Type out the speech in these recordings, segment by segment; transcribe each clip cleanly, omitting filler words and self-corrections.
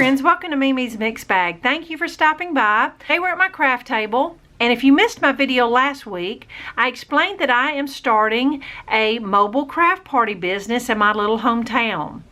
friends, welcome to Mimi's Mixed Bag. Thank you for stopping by. Today we're at my craft table, and if you missed my video last week, I explained that I am starting a mobile craft party business in my little hometown.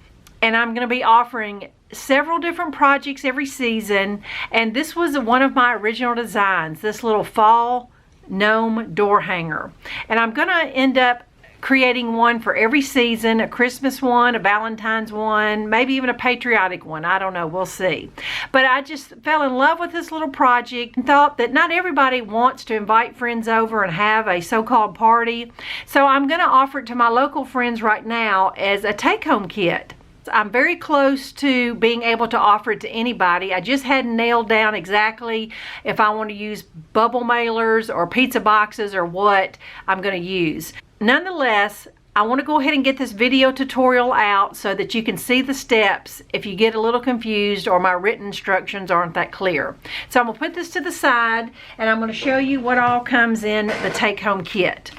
And I'm going to be offering several different projects every season, and this was one of my original designs, this little fall gnome door hanger. And I'm going to end up creating one for every season, a Christmas one, a Valentine's one, maybe even a patriotic one. I don't know, we'll see. But I just fell in love with this little project and thought that not everybody wants to invite friends over and have a so-called party. So I'm going to offer it to my local friends right now as a take-home kit. I'm very close to being able to offer it to anybody. I just hadn't nailed down exactly if I want to use bubble mailers or pizza boxes or what I'm going to use. Nonetheless, I want to go ahead and get this video tutorial out so that you can see the steps if you get a little confused or my written instructions aren't that clear. So I'm going to put this to the side and I'm going to show you what all comes in the take-home kit.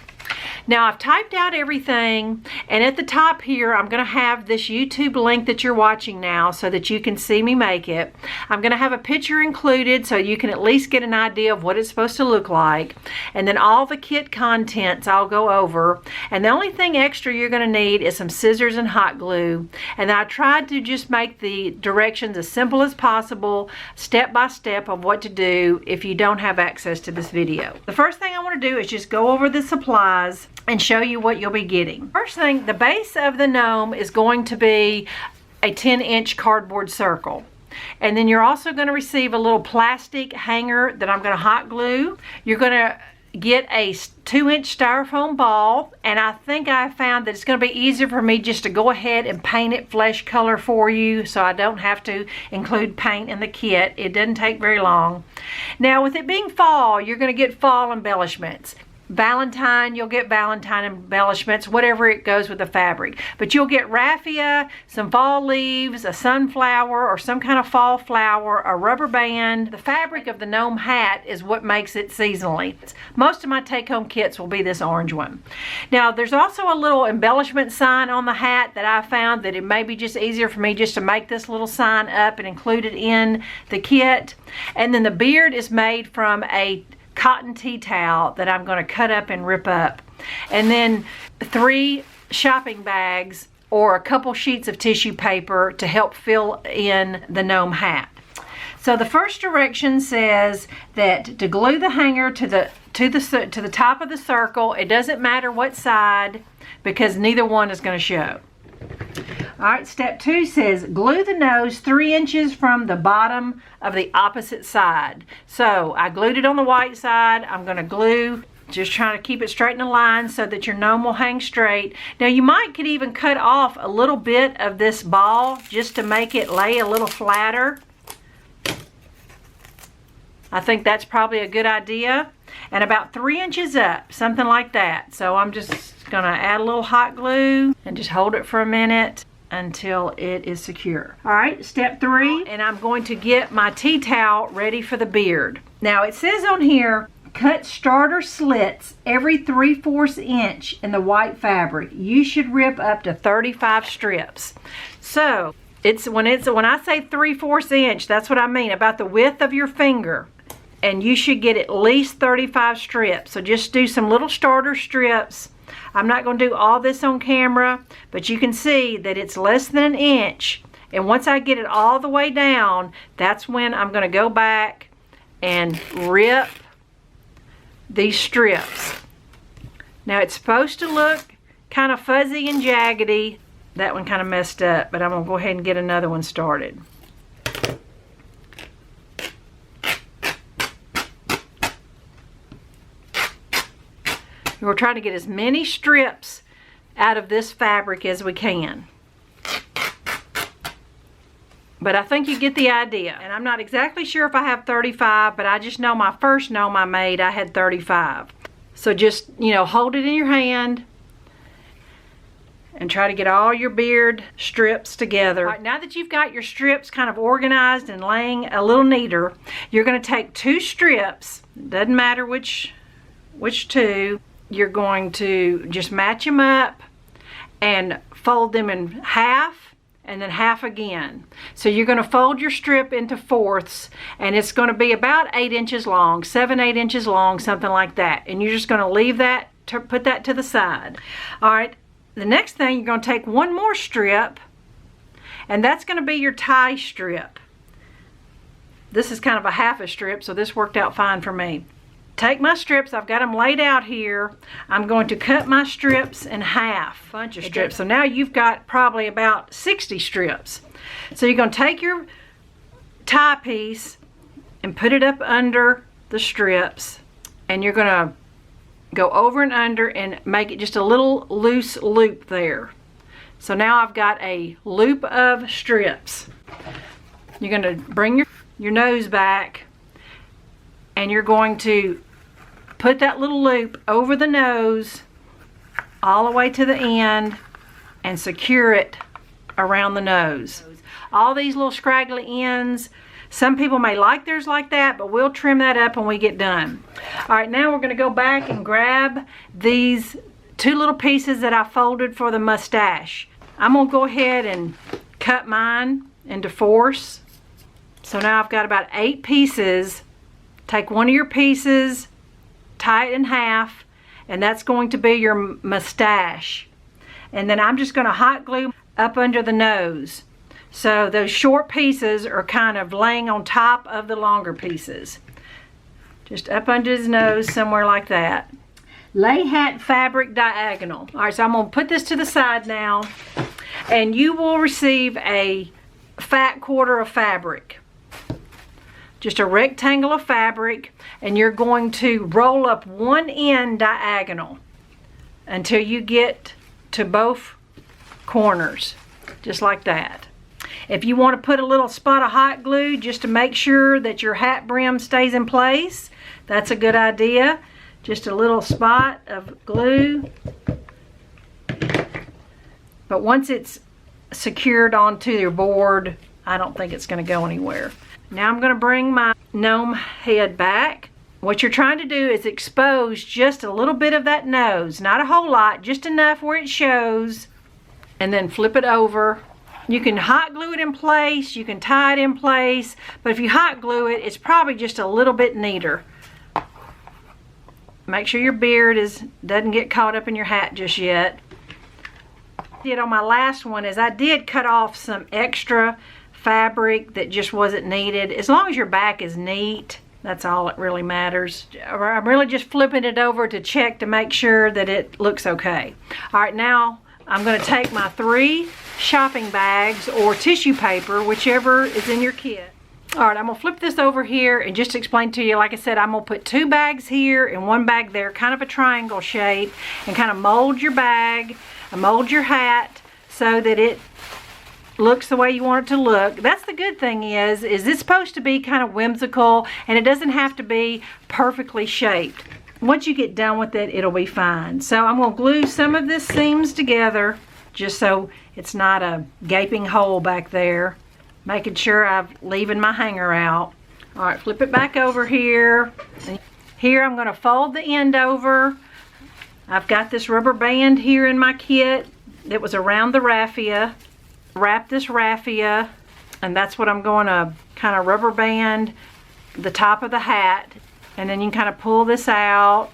Now I've typed out everything, and at the top here I'm going to have this YouTube link that you're watching now so that you can see me make it. I'm going to have a picture included so you can at least get an idea of what it's supposed to look like. And then all the kit contents I'll go over. And the only thing extra you're going to need is some scissors and hot glue. And I tried to just make the directions as simple as possible, step by step of what to do if you don't have access to this video. The first thing I want to do is just go over the supplies and show you what you'll be getting. First thing, the base of the gnome is going to be a 10-inch cardboard circle. And then you're also going to receive a little plastic hanger that I'm going to hot glue. You're going to get a 2-inch styrofoam ball, and I think I found that it's going to be easier for me just to go ahead and paint it flesh color for you so I don't have to include paint in the kit. It doesn't take very long. Now with it being fall, you're going to get fall embellishments. Valentine, you'll get Valentine embellishments, whatever it goes with the fabric. But you'll get raffia, some fall leaves, a sunflower or some kind of fall flower, a rubber band. The fabric of the gnome hat is what makes it seasonally. Most of my take-home kits will be this orange one. Now there's also a little embellishment sign on the hat that I found that it may be just easier for me just to make this little sign up and include it in the kit. And then the beard is made from a cotton tea towel that I'm going to cut up and rip up. And then 3 shopping bags or a couple sheets of tissue paper to help fill in the gnome hat. So the first direction says that to glue the hanger to the top of the circle, it doesn't matter what side because neither one is going to show. Alright, step 2 says glue the nose 3 inches from the bottom of the opposite side. So I glued it on the white side. I'm going to glue, just trying to keep it straight in a line so that your gnome will hang straight. Now you could even cut off a little bit of this ball just to make it lay a little flatter. I think that's probably a good idea. And about 3 inches up, something like that. So I'm just going to add a little hot glue and just hold it for a minute until it is secure. Alright, step 3, and I'm going to get my tea towel ready for the beard. Now it says on here, cut starter slits every 3/4 inch in the white fabric. You should rip up to 35 strips. So when I say 3/4 inch, that's what I mean, about the width of your finger. And you should get at least 35 strips. So just do some little starter strips. I'm not going to do all this on camera, but you can see that it's less than 1 inch. And once I get it all the way down, that's when I'm going to go back and rip these strips. Now it's supposed to look kind of fuzzy and jaggedy. That one kind of messed up, but I'm going to go ahead and get another one started. We're trying to get as many strips out of this fabric as we can. But I think you get the idea. And I'm not exactly sure if I have 35, but I just know my first gnome I made, I had 35. So just, hold it in your hand and try to get all your beard strips together. All right, now that you've got your strips kind of organized and laying a little neater, you're going to take 2 strips, doesn't matter which 2, you're going to just match them up and fold them in half and then half again. So you're going to fold your strip into fourths, and it's going to be about 8 inches long, 7-8 inches long, something like that. And you're just going to leave that, put that to the side. All right, the next thing, you're going to take one more strip, and that's going to be your tie strip. This is kind of a half a strip, so this worked out fine for me. Take my strips, I've got them laid out here. I'm going to cut my strips in half, bunch of strips. So now you've got probably about 60 strips. So you're going to take your tie piece and put it up under the strips, and you're going to go over and under and make it just a little loose loop there. So now I've got a loop of strips. You're going to bring your nose back, and you're going to put that little loop over the nose all the way to the end and secure it around the nose. All these little scraggly ends, some people may like theirs like that, but we'll trim that up when we get done. All right, now we're going to go back and grab these 2 little pieces that I folded for the mustache. I'm going to go ahead and cut mine into fourths. So now I've got about 8 pieces. Take one of your pieces, tie it in half, and that's going to be your mustache. And then I'm just going to hot glue up under the nose. So those short pieces are kind of laying on top of the longer pieces. Just up under his nose, somewhere like that. Lay hat fabric diagonal. All right, so I'm going to put this to the side now, and you will receive a fat quarter of fabric. Just a rectangle of fabric, and you're going to roll up one end diagonal until you get to both corners, just like that. If you want to put a little spot of hot glue just to make sure that your hat brim stays in place, that's a good idea. Just a little spot of glue. But once it's secured onto your board, I don't think it's going to go anywhere. Now I'm going to bring my gnome head back. What you're trying to do is expose just a little bit of that nose. Not a whole lot, just enough where it shows. And then flip it over. You can hot glue it in place, you can tie it in place, but if you hot glue it, it's probably just a little bit neater. Make sure your beard doesn't get caught up in your hat just yet. What I did on my last one is I did cut off some extra fabric that just wasn't needed. As long as your back is neat, that's all that really matters. I'm really just flipping it over to check to make sure that it looks okay. All right, now I'm going to take my 3 shopping bags or tissue paper, whichever is in your kit. All right, I'm going to flip this over here and just explain to you, like I said, I'm going to put 2 bags here and 1 bag there, kind of a triangle shape, and kind of mold your bag and mold your hat so that it looks the way you want it to look. That's the good thing is it's supposed to be kind of whimsical, and it doesn't have to be perfectly shaped. Once you get done with it, it'll be fine. So I'm going to glue some of this seams together just so it's not a gaping hole back there. Making sure I'm leaving my hanger out. All right, flip it back over here. Here I'm going to fold the end over. I've got this rubber band here in my kit that was around the raffia. Wrap this raffia, and that's what I'm going to kind of rubber band the top of the hat. And then you can kind of pull this out.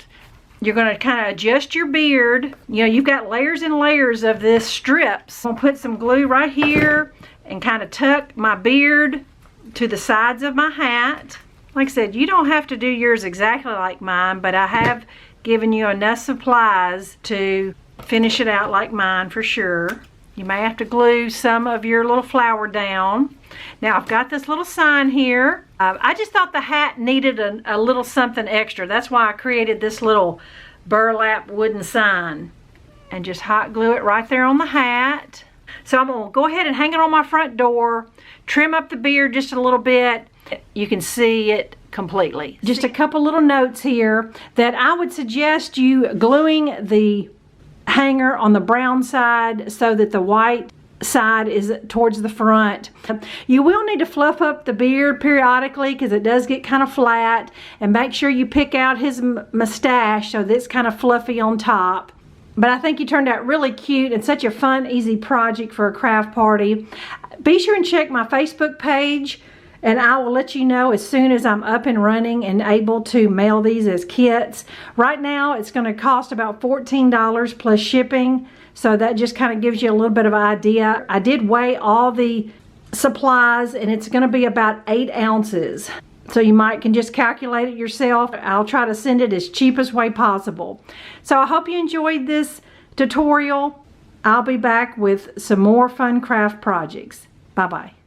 You're going to kind of adjust your beard. You know, you've got layers and layers of this strips. I'm going to put some glue right here and kind of tuck my beard to the sides of my hat. Like I said, you don't have to do yours exactly like mine, but I have given you enough supplies to finish it out like mine for sure. You may have to glue some of your little flower down. Now I've got this little sign here. I just thought the hat needed a little something extra. That's why I created this little burlap wooden sign. And just hot glue it right there on the hat. So I'm going to go ahead and hang it on my front door. Trim up the beard just a little bit. You can see it completely. Just a couple little notes here that I would suggest you gluing the hanger on the brown side so that the white side is towards the front. You will need to fluff up the beard periodically because it does get kind of flat, and make sure you pick out his mustache so that it's kind of fluffy on top. But I think he turned out really cute and such a fun, easy project for a craft party. Be sure and check my Facebook page, and I will let you know as soon as I'm up and running and able to mail these as kits. Right now, it's going to cost about $14 plus shipping, so that just kind of gives you a little bit of an idea. I did weigh all the supplies, and it's going to be about 8 ounces. So you can just calculate it yourself. I'll try to send it as cheapest way possible. So I hope you enjoyed this tutorial. I'll be back with some more fun craft projects. Bye-bye.